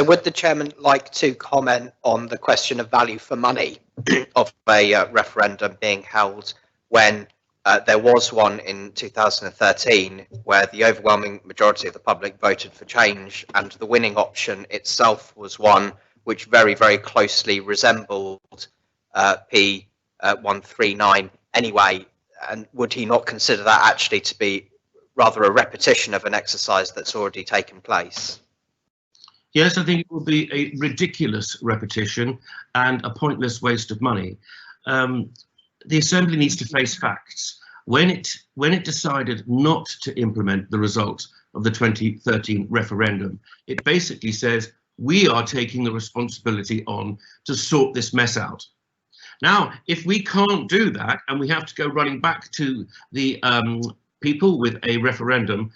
So would the chairman like to comment on the question of value for money of a referendum being held when there was one in 2013 where the overwhelming majority of the public voted for change, and the winning option itself was one which very, very closely resembled P139 anyway? And would he not consider that actually to be rather a repetition of an exercise that's already taken place? Yes, I think it will be a ridiculous repetition and a pointless waste of money. The Assembly needs to face facts. When it decided not to implement the result of the 2013 referendum, it basically says we are taking the responsibility on to sort this mess out. Now, if we can't do that and we have to go running back to the people with a referendum,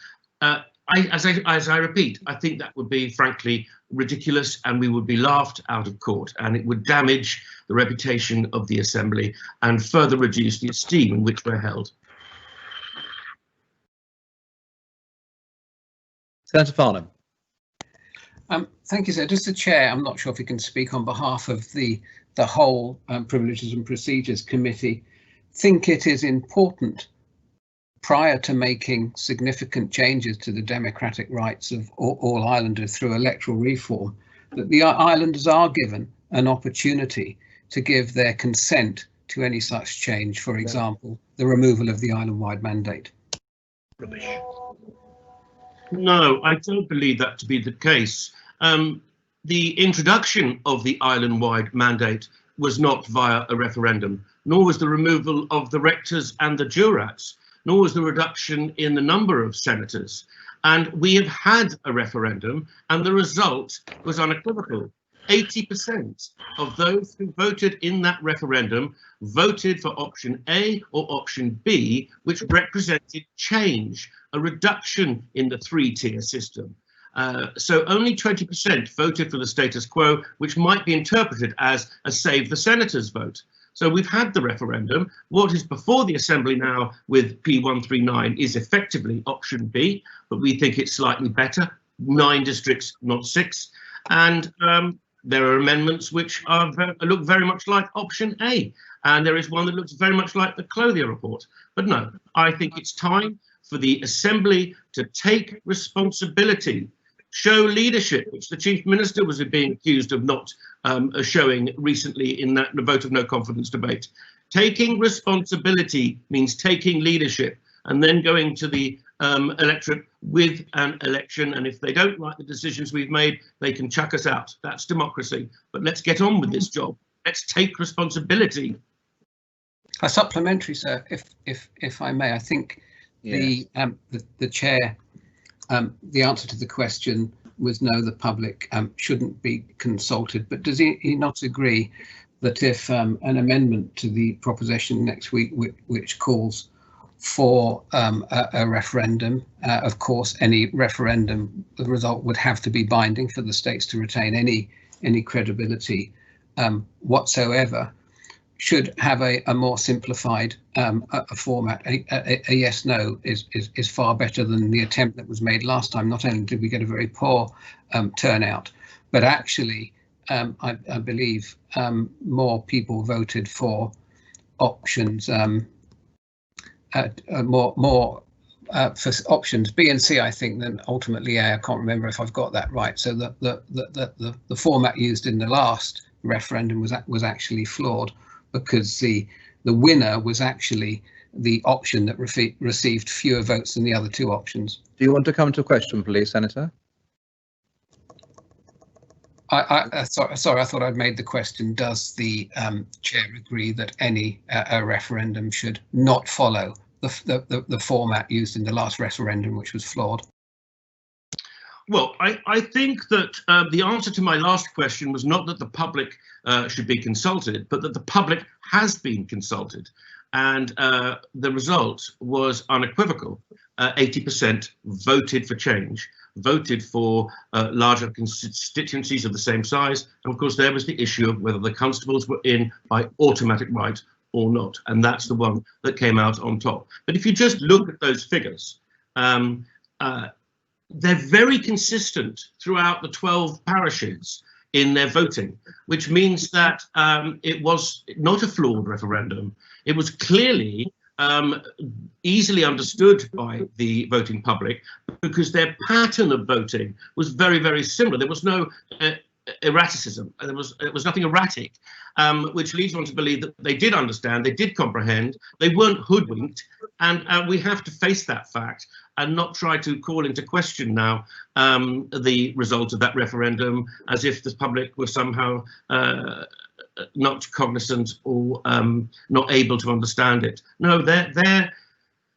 as I repeat, I think that would be frankly ridiculous, and we would be laughed out of court, and it would damage the reputation of the Assembly and further reduce the esteem in which we're held. Senator Farnham. Thank you, sir. Just the chair, I'm not sure if he can speak on behalf of the whole Privileges and Procedures Committee, think it is important, prior to making significant changes to the democratic rights of all islanders through electoral reform, that the islanders are given an opportunity to give their consent to any such change, for example, the removal of the island-wide mandate. Rubbish. No, I don't believe that to be the case. The introduction of the island-wide mandate was not via a referendum, nor was the removal of the rectors and the jurats, nor was the reduction in the number of senators. And we have had a referendum, and the result was unequivocal. 80% of those who voted in that referendum voted for option A or option B, which represented change, a reduction in the three-tier system. So only 20% voted for the status quo, which might be interpreted as a save the senators vote. So we've had the referendum. What is before the Assembly now with P139 is effectively option B, but we think it's slightly better, 9 districts, not 6. And there are amendments which look very much like option A. And there is one that looks very much like the Clothier report. But no, I think it's time for the Assembly to take responsibility, show leadership, which the Chief Minister was being accused of not showing recently in that vote of no confidence debate. Taking responsibility means taking leadership and then going to the electorate with an election. And if they don't like the decisions we've made, they can chuck us out. That's democracy. But let's get on with this job. Let's take responsibility. A supplementary, sir, if I may. I think yes. the chair, the answer to the question was no, the public shouldn't be consulted. But does he not agree that if an amendment to the proposition next week, which calls for a referendum, of course, any referendum, the result would have to be binding for the states to retain any credibility whatsoever, should have a more simplified a format. A yes/no is far better than the attempt that was made last time. Not only did we get a very poor turnout, but actually I believe more people voted for options for options B and C, I think, than ultimately A. I can't remember if I've got that right. So the format used in the last referendum was actually flawed, because the winner was actually the option that received fewer votes than the other two options. Do you want to come to a question, please, Senator? Sorry, I thought I'd made the question. Does the chair agree that any a referendum should not follow the format used in the last referendum, which was flawed? Well, I think that the answer to my last question was not that the public should be consulted, but that the public has been consulted. And the result was unequivocal. 80% voted for change, voted for larger constituencies of the same size. And of course, there was the issue of whether the constables were in by automatic right or not. And that's the one that came out on top. But if you just look at those figures, they're very consistent throughout the 12 parishes in their voting, which means that it was not a flawed referendum. It was clearly easily understood by the voting public because their pattern of voting was very, very similar. There was no erraticism. There was nothing erratic, which leads one to believe that they did understand, they did comprehend, they weren't hoodwinked, and we have to face that fact and not try to call into question now the result of that referendum as if the public were somehow not cognizant or not able to understand it. No,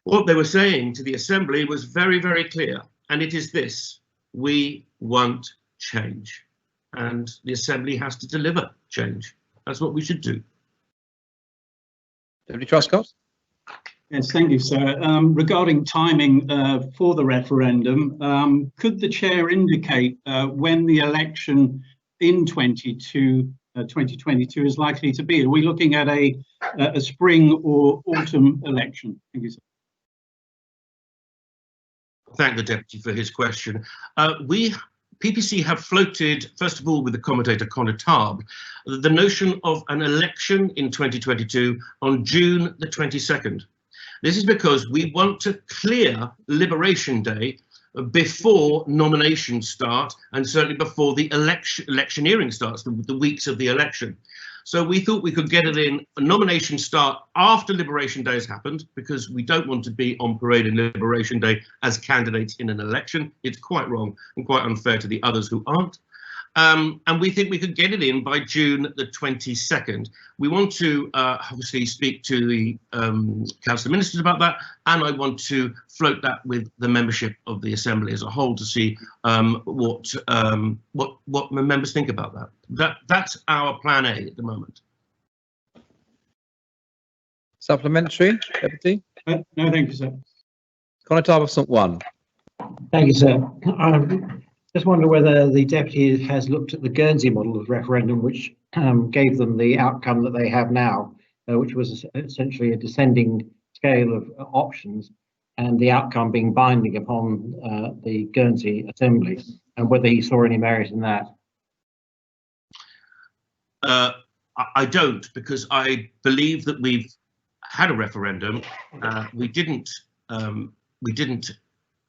what they were saying to the Assembly was very, very clear, and it is this: we want change, and the Assembly has to deliver change. That's what we should do. Deputy Truscott. Yes, thank you, sir. Regarding timing for the referendum, could the chair indicate when the election in 2022 is likely to be? Are we looking at a spring or autumn election? Thank you, sir. Thank the Deputy for his question. PPC have floated, first of all, with the commentator Conor Tarb, the notion of an election in 2022 on June the 22nd. This is because we want to clear Liberation Day before nominations start, and certainly before the electioneering starts, the weeks of the election. So we thought we could get it in, a nomination start after Liberation Day has happened, because we don't want to be on parade in Liberation Day as candidates in an election. It's quite wrong and quite unfair to the others who aren't. And we think we could get it in by June the 22nd. We want to obviously speak to the Council of Ministers about that, and I want to float that with the membership of the Assembly as a whole to see what members think about that. That's our plan A at the moment. Supplementary, Deputy? No, thank you, sir. Conor Tarb of St. 1. Thank you, sir. Just wonder whether the Deputy has looked at the Guernsey model of referendum, which gave them the outcome that they have now, which was essentially a descending scale of options, and the outcome being binding upon the Guernsey Assembly, and whether he saw any merit in that. I don't, because I believe that we've had a referendum. We didn't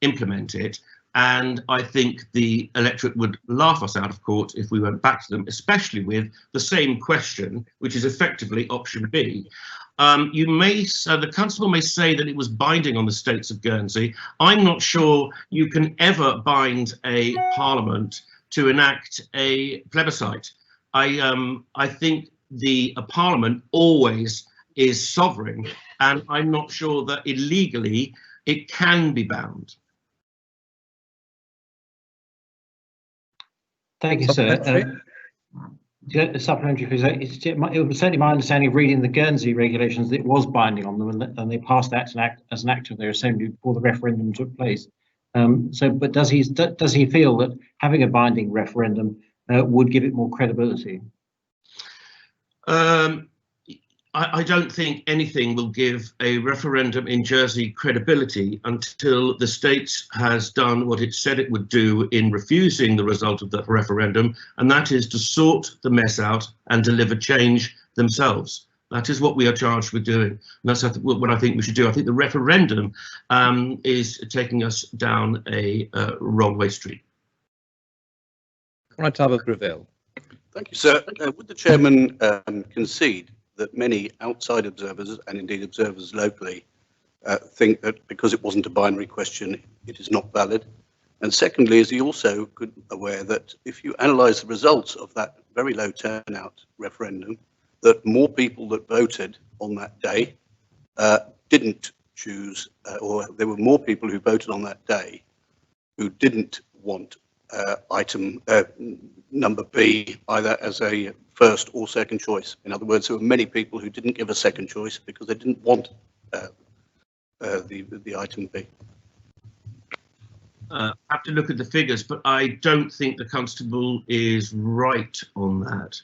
implement it. And I think the electorate would laugh us out of court if we went back to them, especially with the same question, which is effectively option B. The Constable may say that it was binding on the states of Guernsey. I'm not sure you can ever bind a parliament to enact a plebiscite. I think a parliament always is sovereign, and I'm not sure that illegally it can be bound. Thank you, sir. Supplementary, please. It was certainly my understanding of reading the Guernsey regulations that it was binding on them, and they passed that as an act of their assembly before the referendum took place. But does he feel that having a binding referendum would give it more credibility? I don't think anything will give a referendum in Jersey credibility until the state has done what it said it would do in refusing the result of the referendum, and that is to sort the mess out and deliver change themselves. That is what we are charged with doing. And that's what I think we should do. I think the referendum is taking us down a wrong way street. Conor Tarb of Greville. Thank you, sir. Would the chairman concede that many outside observers, and indeed observers locally, think that because it wasn't a binary question, it is not valid? And secondly, is he also aware that if you analyse the results of that very low turnout referendum, that more people that voted on that day didn't choose, or there were more people who voted on that day who didn't want item number B either as a first or second choice. In other words, there were many people who didn't give a second choice because they didn't want the item B. I have to look at the figures, but I don't think the Constable is right on that.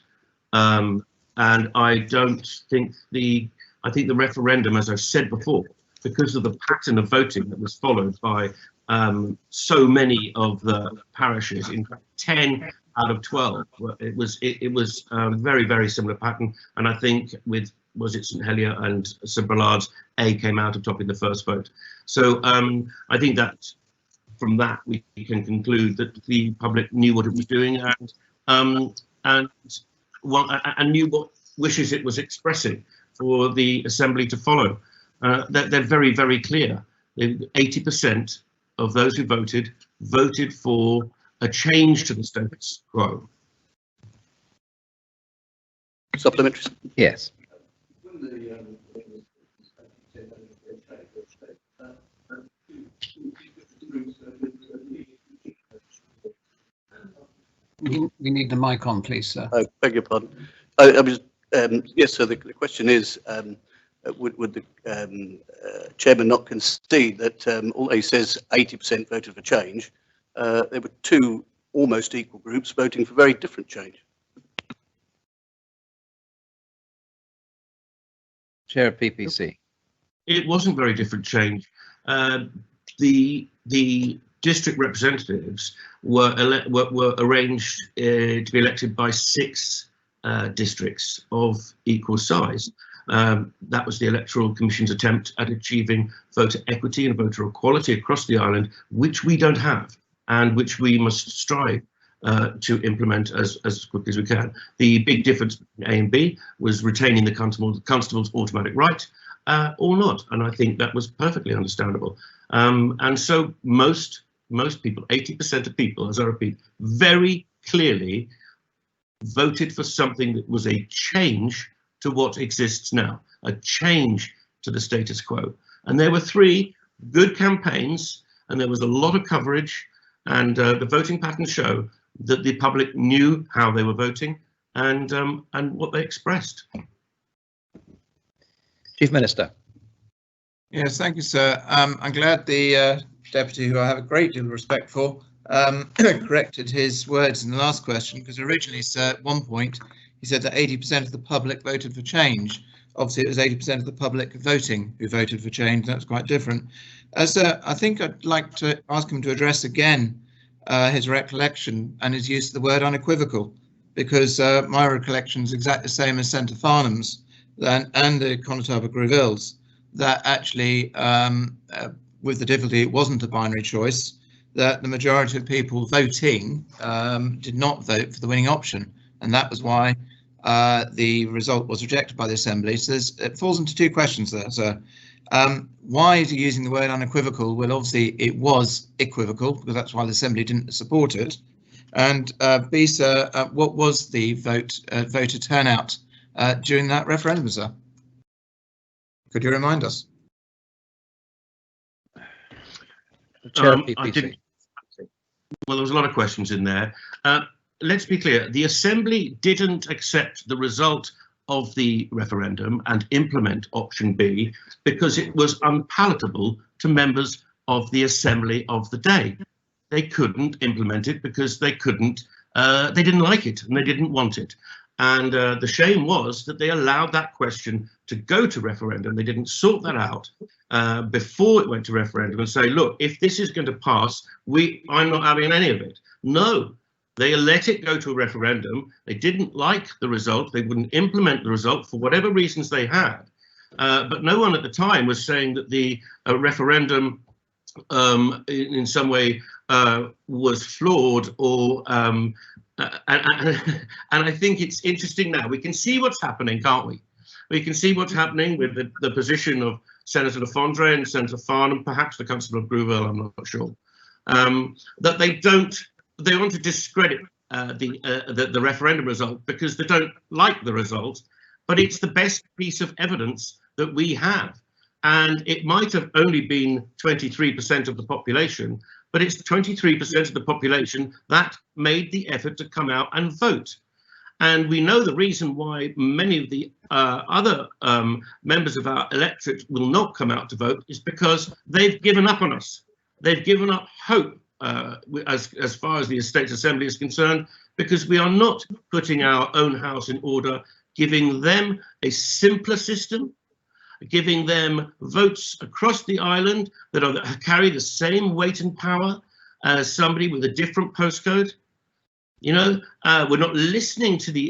And I don't think I think the referendum, as I've said before, because of the pattern of voting that was followed by so many of the parishes, in fact 10 out of 12, it was very, very similar pattern. And I think with, was it St Helier and St Bullard's, A came out of top in the first vote. So I think that from that we can conclude that the public knew what it was doing and knew what wishes it was expressing for the Assembly to follow. They're very, very clear. 80% of those who voted for a change to the status quo. Supplementary? Yes. We need the mic on, please, sir. I beg your pardon. I was, yes, so the question is, would the chairman not concede that although he says 80% voted for change, there were two almost equal groups voting for very different change? Chair of PPC. It wasn't very different change. The district representatives were arranged to be elected by 6 districts of equal size. That was the Electoral Commission's attempt at achieving voter equity and voter equality across the island, which we don't have and which we must strive to implement as quickly as we can. The big difference between A and B was retaining the constable's automatic right or not, and I think that was perfectly understandable. And so most people, 80% of people, as I repeat, very clearly voted for something that was a change to what exists now, a change to the status quo. And there were 3 good campaigns, and there was a lot of coverage, and the voting patterns show that the public knew how they were voting and what they expressed. Chief Minister. Yes, thank you, sir. I'm glad the Deputy, who I have a great deal of respect for, corrected his words in the last question, because originally, sir, at one point, he said that 80% of the public voted for change. Obviously, it was 80% of the public voting who voted for change. That's quite different. Sir, I think I'd like to ask him to address again his recollection and his use of the word unequivocal, because my recollection is exactly the same as Senator Farnham's and the Conataba Greville's, that actually, with the difficulty, it wasn't a binary choice, that the majority of people voting did not vote for the winning option. And that was why the result was rejected by the Assembly. So it falls into 2 questions there, sir. Why is he using the word unequivocal? Well, obviously it was equivocal, because that's why the Assembly didn't support it. And B, sir, what was the voter turnout during that referendum, sir? Could you remind us? Chair of PPC. Well, there was a lot of questions in there. Let's be clear, the Assembly didn't accept the result of the referendum and implement option B because it was unpalatable to members of the Assembly of the day. They couldn't implement it because they didn't like it and they didn't want it. And the shame was that they allowed that question to go to referendum. They didn't sort that out before it went to referendum and say, look, if this is going to pass, I'm not having any of it. No, they let it go to a referendum. They didn't like the result. They wouldn't implement the result for whatever reasons they had. But no one at the time was saying that the referendum in some way was flawed or and I think it's interesting now. We can see what's happening, can't we? We can see what's happening with the position of Senator Lafondre and Senator Farnham, perhaps the Constable of Greville, I'm not sure, that they want to discredit the referendum result because they don't like the result, but it's the best piece of evidence that we have. And it might have only been 23% of the population, but it's 23% of the population that made the effort to come out and vote. And we know the reason why many of the other members of our electorate will not come out to vote is because they've given up on us. They've given up hope as far as the Estates Assembly is concerned, because we are not putting our own house in order, giving them a simpler system, giving them votes across the island that carry the same weight and power as somebody with a different postcode. You know, we're not listening to the